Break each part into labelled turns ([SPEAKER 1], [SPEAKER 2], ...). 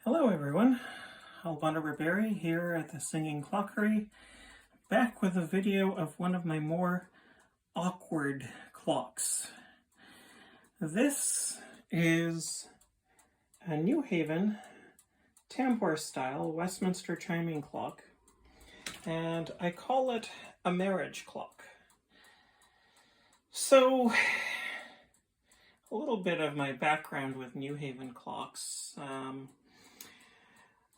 [SPEAKER 1] Hello everyone, Alvana Ribery here at the Singing Clockery, back with a video of one of my more awkward clocks. This is a New Haven tambour style Westminster chiming clock, and I call it a marriage clock. So, a little bit of my background with New Haven clocks.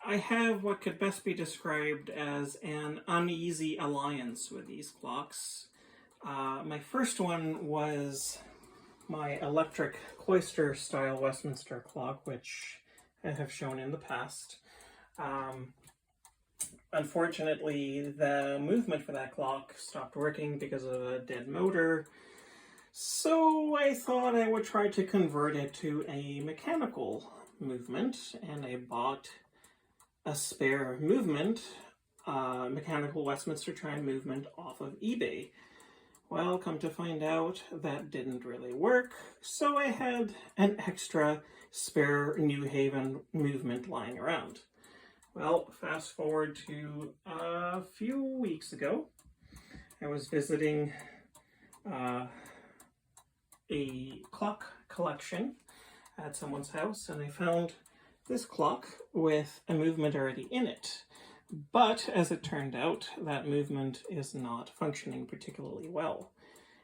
[SPEAKER 1] I have what could best be described as an uneasy alliance with these clocks. My first one was my electric cloister style Westminster clock, which I have shown in the past. Unfortunately, the movement for that clock stopped working because of a dead motor, so I thought I would try to convert it to a mechanical movement, and I bought a spare movement, mechanical Westminster chime movement off of eBay. Well, come to find out, that didn't really work, so I had an extra spare New Haven movement lying around. Well, fast forward to a few weeks ago, I was visiting a clock collection at someone's house, and I found this clock with a movement already in it. But as it turned out, that movement is not functioning particularly well.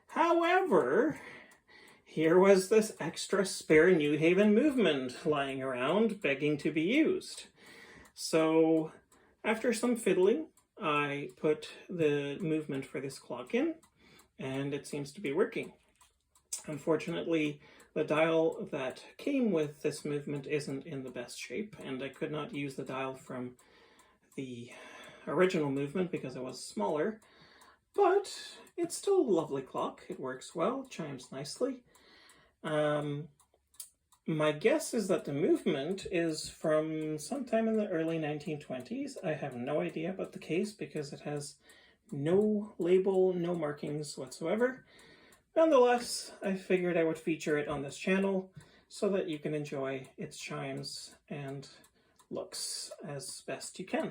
[SPEAKER 1] However, here was this extra spare New Haven movement lying around, begging to be used. So after some fiddling, I put the movement for this clock in, and it seems to be working. Unfortunately, the dial that came with this movement isn't in the best shape, and I could not use the dial from the original movement because it was smaller, but it's still a lovely clock. It works well, chimes nicely. My guess is that the movement is from sometime in the early 1920s. I have no idea about the case because it has no label, no markings whatsoever. Nonetheless, I figured I would feature it on this channel so that you can enjoy its chimes and looks as best you can.